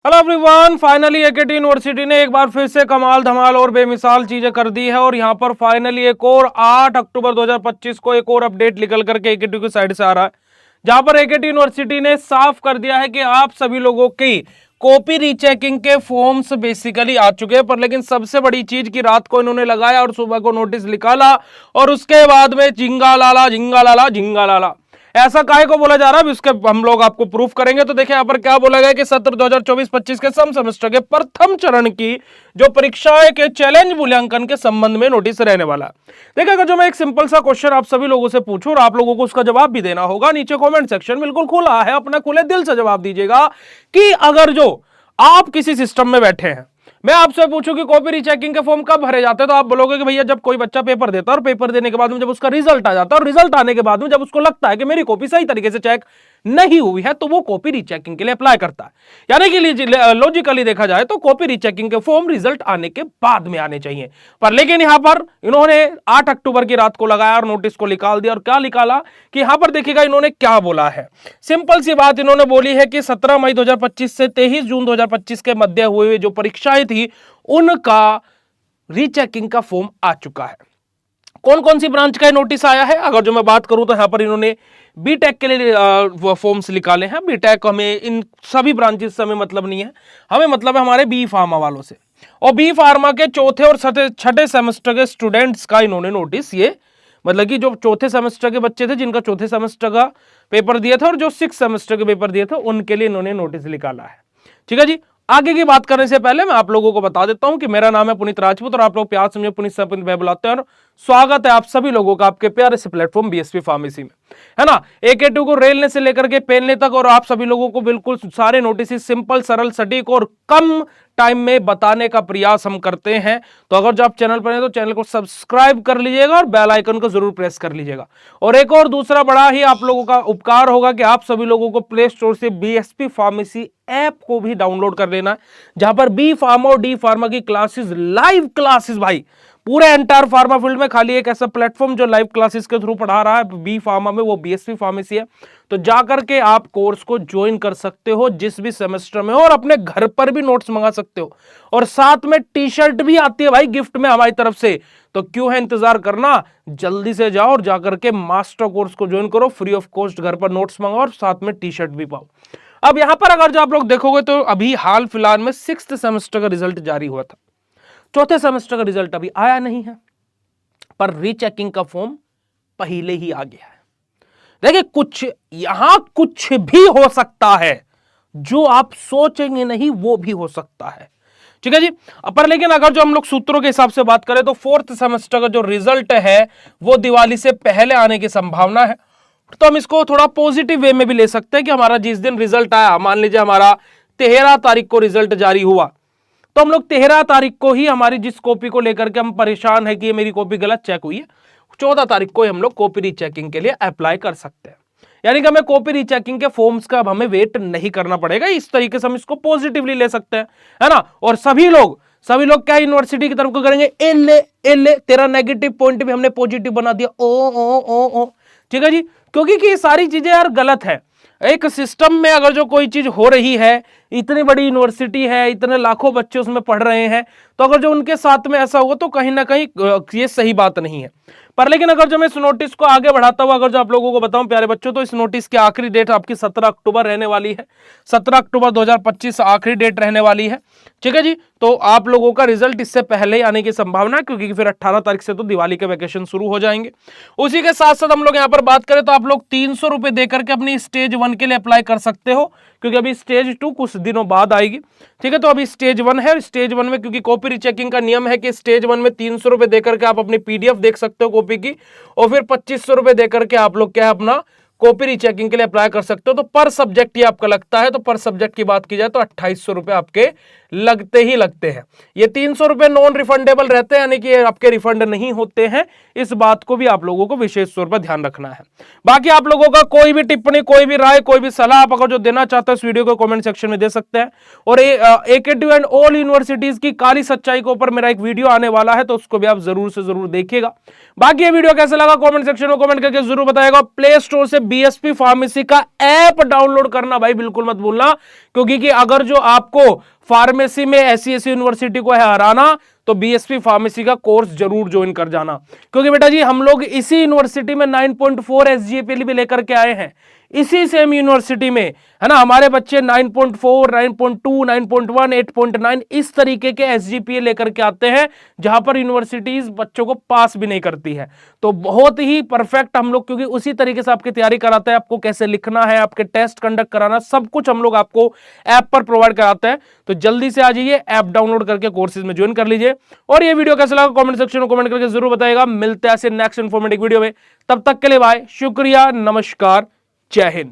Hello everyone, finally एकेटी university ने एक बार फिर से कमाल धमाल और बेमिसाल चीजें कर दी है और यहाँ पर फाइनली एक और 8 अक्टूबर 2025 को एक और अपडेट निकल करके एकेटी की साइड से आ रहा है, जहां पर एकेटी यूनिवर्सिटी ने साफ कर दिया है कि आप सभी लोगों की कॉपी रीचेकिंग के फॉर्म्स बेसिकली आ चुके हैं। पर लेकिन सबसे बड़ी चीज की रात को इन्होंने लगाया और सुबह को नोटिस निकाला और उसके बाद में झिंगा लाला झिंगा लाला झिंगा लाला। ऐसा काहे को बोला जा रहा है इसके हम लोग आपको प्रूफ करेंगे। तो देखिए यहाँ पर क्या बोला गया कि सत्र 2024-25 के सम सेमेस्टर के प्रथम चरण की जो परीक्षाएं के चैलेंज मूल्यांकन के संबंध में नोटिस रहने वाला है। देखिए अगर जो मैं एक सिंपल सा क्वेश्चन आप सभी लोगों से पूछूं और आप लोगों को उसका जवाब भी देना होगा, नीचे कमेंट सेक्शन बिल्कुल खुला है, अपना खुले दिल से जवाब दीजिएगा कि अगर जो आप किसी सिस्टम में बैठे हैं, मैं आपसे पूछूं कि कॉपी रीचेकिंग के फॉर्म कब भरे जाते हैं, तो आप बोलोगे कि भैया जब कोई बच्चा पेपर देता है और पेपर देने के बाद में जब उसका रिजल्ट आ जाता है और रिजल्ट आने के बाद में जब उसको लगता है कि मेरी कॉपी सही तरीके से चेक नहीं हुई है तो वो कॉपी रीचेकिंग के लिए अप्लाई करता है। यानी कि लॉजिकली देखा जाए तो कॉपी रीचेकिंग के फॉर्म रिजल्ट आने के बाद में आने चाहिए। पर लेकिन यहां पर इन्होंने 8 अक्टूबर की रात को लगाया और नोटिस को निकाल दिया। और क्या निकाला कि यहां पर देखिएगा इन्होंने क्या बोला है। सिंपल सी बात इन्होंने बोली है कि 17 मई 2025 से 23 जून 2025 के मध्य हुए जो परीक्षाएं थी उनका रीचेकिंग का फॉर्म आ चुका है। कौन कौन सी ब्रांच का नोटिस आया है, अगर जो मैं बात करूं तो यहां पर इन्होंने बीटेक के लिए फॉर्म्स निकाले हैं। बीटेक हमें इन सभी ब्रांचेस से हमें मतलब नहीं है, हमें मतलब है हमारे बी फार्मा वालों से। और बी फार्मा के चौथे और छठे सेमेस्टर के स्टूडेंट्स का इन्होंने नोटिस, ये मतलब कि जो चौथे सेमेस्टर के बच्चे थे जिनका चौथे सेमेस्टर का पेपर दिया था और जो 6 सेमेस्टर के पेपर दिए थे उनके लिए इन्होंने नोटिस निकाला है। ठीक है जी। आगे की बात करने से पहले मैं आप लोगों को बता देता हूं कि मेरा नाम है पुनीत राजपूत और आप लोग प्यार समझे पुनीत से पुनीत भाई बुलाते हैं और स्वागत है आप सभी लोगों का आपके प्यारे से प्लेटफॉर्म बीएसपी फार्मेसी में, है ना। एके2 को रेलने से लेकर के पेलने तक और आप सभी लोगों को बिल्कुल सारे नोटिस सिंपल सरल सटीक और कम टाइम में बताने का प्रयास हम करते हैं। तो अगर जो आप चैनल पर हैं तो चैनल को सब्सक्राइब कर लीजिएगा और बेल आइकन को जरूर प्रेस कर लीजिएगा। और एक और दूसरा बड़ा ही आप लोगों का उपकार होगा कि आप सभी लोगों को प्ले स्टोर से बीएसपी फार्मेसी ऐप को भी डाउनलोड कर लेना है, जहां पर बी फार्मा और डी फार्मा की क्लासेस, लाइव क्लासेस भाई, पूरे एंटायर फार्मा फील्ड में खाली एक ऐसा प्लेटफॉर्म जो लाइव क्लासेस के थ्रू पढ़ा रहा है बी फार्मा में, वो बीएसपी फार्मेसी है। तो जाकर के आप कोर्स को ज्वाइन कर सकते हो जिस भी सेमेस्टर में हो और अपने घर पर भी नोट्स मंगा सकते हो और साथ में टी शर्ट भी आती है भाई गिफ्ट में हमारी तरफ से। तो क्यों है इंतजार करना, जल्दी से जाओ और जाकर के मास्टर कोर्स को ज्वाइन करो, फ्री ऑफ कॉस्ट घर पर नोट्स मंगाओ और साथ में टी शर्ट भी पाओ। अब यहां पर अगर जो आप लोग देखोगे तो अभी हाल फिलहाल में 6th सेमेस्टर का रिजल्ट जारी हुआ था, चौथे सेमेस्टर का रिजल्ट अभी आया नहीं है, पर रीचेकिंग का फॉर्म पहले ही आ गया है। देखिए कुछ भी हो सकता है, जो आप सोचेंगे नहीं वो भी हो सकता है। ठीक है जी। पर लेकिन अगर जो हम लोग सूत्रों के हिसाब से बात करें तो 4th सेमेस्टर का जो रिजल्ट है वो दिवाली से पहले आने की संभावना है। तो हम इसको थोड़ा पॉजिटिव वे में भी ले सकते हैं कि हमारा जिस दिन रिजल्ट आया, मान लीजिए हमारा 13 तारीख को रिजल्ट जारी हुआ, तो हम लोग 13 तारीख को ही हमारी जिस कॉपी को लेकर के हम परेशान है कि ये मेरी कॉपी गलत चेक हुई है, 14 तारीख को हम लोग कॉपी रीचेकिंग के लिए अप्लाई कर सकते हैं। यानी कि हमें कॉपी रीचेकिंग के फॉर्म्स का अब हमें वेट नहीं करना पड़ेगा। इस तरीके से हम इसको पॉजिटिवली ले सकते हैं, है ना। और सभी लोग क्या यूनिवर्सिटी की तरफ को करेंगे, एले तेरा नेगेटिव पॉइंट भी हमने पॉजिटिव बना दिया, ओ। ठीक है जी। क्योंकि ये सारी चीजें यार गलत है। एक सिस्टम में अगर जो कोई चीज हो रही है, इतनी बड़ी यूनिवर्सिटी है, इतने लाखों बच्चे उसमें पढ़ रहे हैं, तो अगर जो उनके साथ में ऐसा होगा तो कहीं ना कहीं ये सही बात नहीं है। पर लेकिन अगर जो मैं इस नोटिस को आगे बढ़ाता हुआ अगर जो आप लोगों को बताऊं प्यारे बच्चों, तो इस नोटिस की आखिरी डेट आपकी 17 अक्टूबर रहने वाली है। 17 अक्टूबर 2025 आखिरी डेट रहने वाली है। ठीक है जी। तो आप लोगों का रिजल्ट इससे पहले ही आने की संभावना है, क्योंकि फिर 18 तारीख से तो दिवाली के वैकेशन शुरू हो जाएंगे। उसी के साथ साथ हम लोग यहाँ पर बात करें तो आप लोग 300 रुपए देकर के अपनी स्टेज 1 के लिए अप्लाई कर सकते हो, क्योंकि अभी स्टेज 2 कुछ दिनों बाद आएगी। ठीक है। तो अभी स्टेज 1 है, स्टेज 1 में क्योंकि कॉपी रीचेकिंग का नियम है कि स्टेज 1 में 300 रुपए देकर के आप अपनी पीडीएफ देख सकते हो कॉपी की, और फिर 2500 रुपए देकर के आप लोग क्या है अपना कॉपी रीचेकिंग के लिए अप्लाई कर सकते हो। तो पर सब्जेक्ट ये आपका लगता है, तो पर सब्जेक्ट की बात की जाए तो 2800 रुपए आपके लगते ही लगते हैं। ये 300 रुपए नॉन रिफंडेबल रहते हैं, यानी कि आपके रिफंड नहीं होते हैं। इस बात को भी आप लोगों को विशेष तौर पर ध्यान रखना है। बाकी आप लोगों का कोई भी टिप्पणी, कोई भी राय, कोई भी सलाह आप अगर जो देना चाहते हो इस वीडियो को कमेंट सेक्शन में दे सकते हैं। और एके2 एंड ऑल यूनिवर्सिटीज की काली सच्चाई के ऊपर मेरा एक वीडियो आने वाला है, तो उसको भी आप जरूर से जरूर देखिएगा। बाकी ये वीडियो कैसा लगा कमेंट सेक्शन में कमेंट करके जरूर बताएगा। प्ले स्टोर से बीएसपी फार्मेसी का ऐप डाउनलोड करना भाई बिल्कुल मत भूलना, क्योंकि कि अगर जो आपको फार्मेसी में ऐसी यूनिवर्सिटी को है हराना तो बीएसपी फार्मेसी का कोर्स जरूर ज्वाइन कर जाना, क्योंकि बेटा जी हम लोग इसी यूनिवर्सिटी में 9.4 एसजीपीएल भी लेकर के आए हैं, इसी सेम यूनिवर्सिटी में, है ना। हमारे बच्चे 9.4, 9.2, 9.1, 8.9 इस तरीके के एसजीपीए लेकर के आते हैं, जहां पर यूनिवर्सिटीज बच्चों को पास भी नहीं करती है। तो बहुत ही परफेक्ट हम लोग, क्योंकि उसी तरीके से आपकी तैयारी कराते हैं, आपको कैसे लिखना है, आपके टेस्ट कंडक्ट कराना, सब कुछ हम लोग आपको ऐप पर प्रोवाइड कराते हैं। तो जल्दी से आ जाइए, ऐप डाउनलोड करके कोर्सेज में ज्वाइन कर लीजिए। और ये वीडियो कैसा लगा कमेंट सेक्शन में कमेंट करके जरूर बताइएगा। मिलते हैं ऐसे नेक्स्ट इंफॉर्मेटिव वीडियो में, तब तक के लिए बाय, शुक्रिया, नमस्कार, जय हिंद।